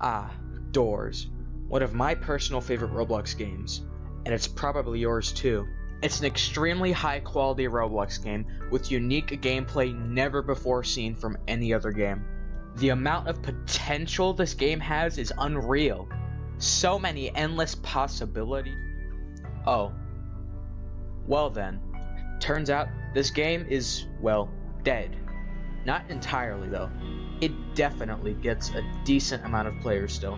Ah, Doors, one of my personal favorite Roblox games, and it's probably yours too. It's an extremely high quality Roblox game with unique gameplay never before seen from any other game. The amount of potential this game has is unreal. So many endless possibilities. Oh. Well then, turns out this game is, well, dead. Not entirely though. It definitely gets a decent amount of players still,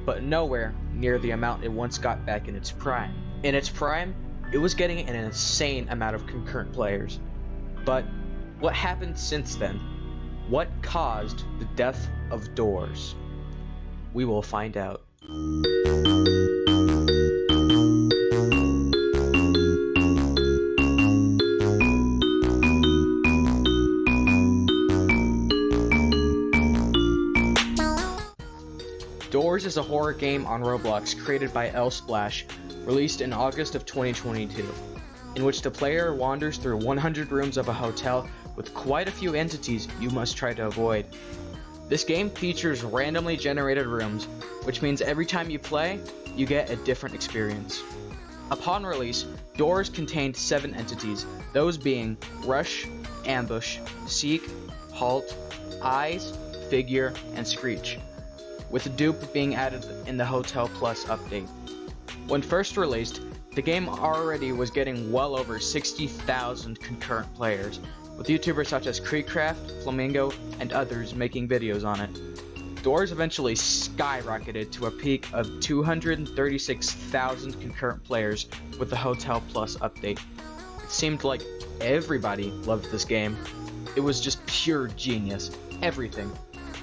but nowhere near the amount it once got back in its prime. In its prime, it was getting an insane amount of concurrent players. But what happened since then? What caused the death of Doors? We will find out. Doors is a horror game on Roblox created by Splash, released in August of 2022, in which the player wanders through 100 rooms of a hotel with quite a few entities you must try to avoid. This game features randomly generated rooms, which means every time you play, you get a different experience. Upon release, Doors contained 7 entities, those being Rush, Ambush, Seek, Halt, Eyes, Figure, and Screech, with Dupe being added in the Hotel Plus update. When first released, the game already was getting well over 60,000 concurrent players, with YouTubers such as Creekcraft, Flamingo, and others making videos on it. Doors eventually skyrocketed to a peak of 236,000 concurrent players with the Hotel Plus update. It seemed like everybody loved this game. It was just pure genius, everything,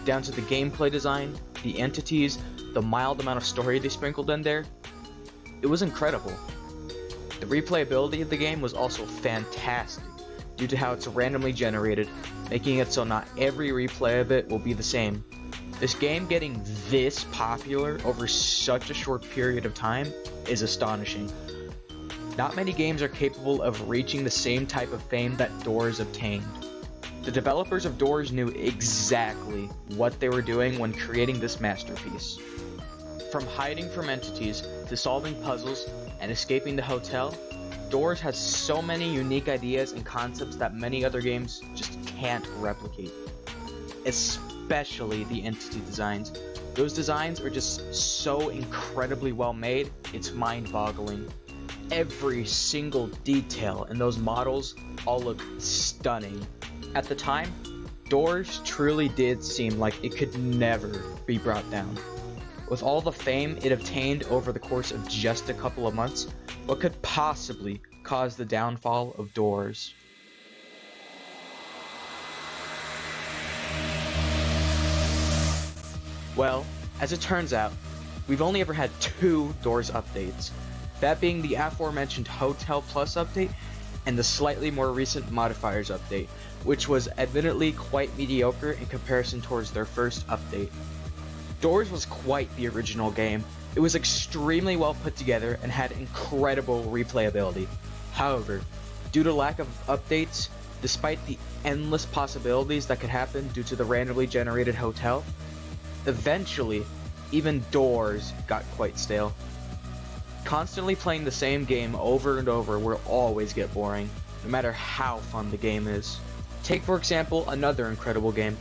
down to the gameplay design, the entities, the mild amount of story they sprinkled in there. It was incredible. The replayability of the game was also fantastic, due to how it's randomly generated, making it so not every replay of it will be the same. This game getting this popular over such a short period of time is astonishing. Not many games are capable of reaching the same type of fame that Doors obtained. The developers of Doors knew exactly what they were doing when creating this masterpiece. From hiding from entities to solving puzzles and escaping the hotel, Doors has so many unique ideas and concepts that many other games just can't replicate. Especially the entity designs. Those designs are just so incredibly well made, it's mind-boggling. Every single detail in those models all look stunning. At the time, Doors truly did seem like it could never be brought down. With all the fame it obtained over the course of just a couple of months, what could possibly cause the downfall of Doors? Well, as it turns out, we've only ever had 2 Doors updates, that being the aforementioned Hotel Plus update and the slightly more recent Modifiers update, which was admittedly quite mediocre in comparison towards their first update. Doors was quite the original game. It was extremely well put together and had incredible replayability. However, due to lack of updates, despite the endless possibilities that could happen due to the randomly generated hotel, eventually, even Doors got quite stale. Constantly playing the same game over and over will always get boring, no matter how fun the game is. Take for example another incredible game,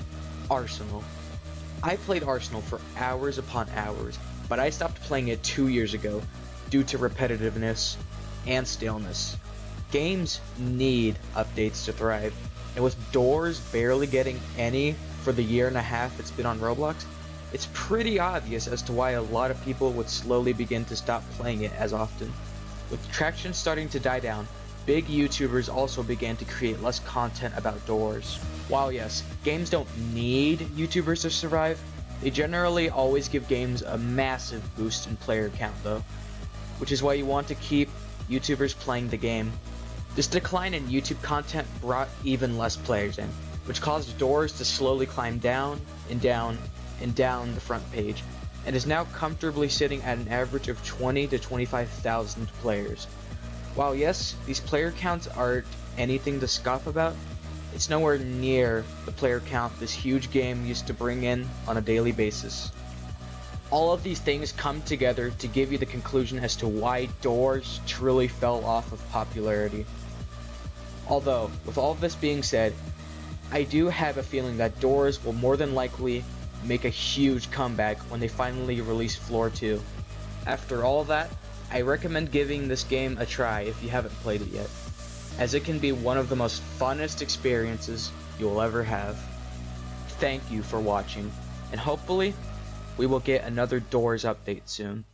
Arsenal. I played Arsenal for hours upon hours, but I stopped playing it 2 years ago due to repetitiveness and staleness. Games need updates to thrive, and with Doors barely getting any for the year and a half it's been on Roblox, it's pretty obvious as to why a lot of people would slowly begin to stop playing it as often. With traction starting to die down, big YouTubers also began to create less content about Doors. While yes, games don't need YouTubers to survive, they generally always give games a massive boost in player count though, which is why you want to keep YouTubers playing the game. This decline in YouTube content brought even less players in, which caused Doors to slowly climb down and down and down the front page, and is now comfortably sitting at an average of 20 to 25,000 players. While yes, these player counts aren't anything to scoff about, it's nowhere near the player count this huge game used to bring in on a daily basis. All of these things come together to give you the conclusion as to why Doors truly fell off of popularity. Although, with all of this being said, I do have a feeling that Doors will more than likely make a huge comeback when they finally release Floor 2. After all that, I recommend giving this game a try if you haven't played it yet, as it can be one of the most funnest experiences you'll ever have. Thank you for watching, and hopefully, we will get another Doors update soon.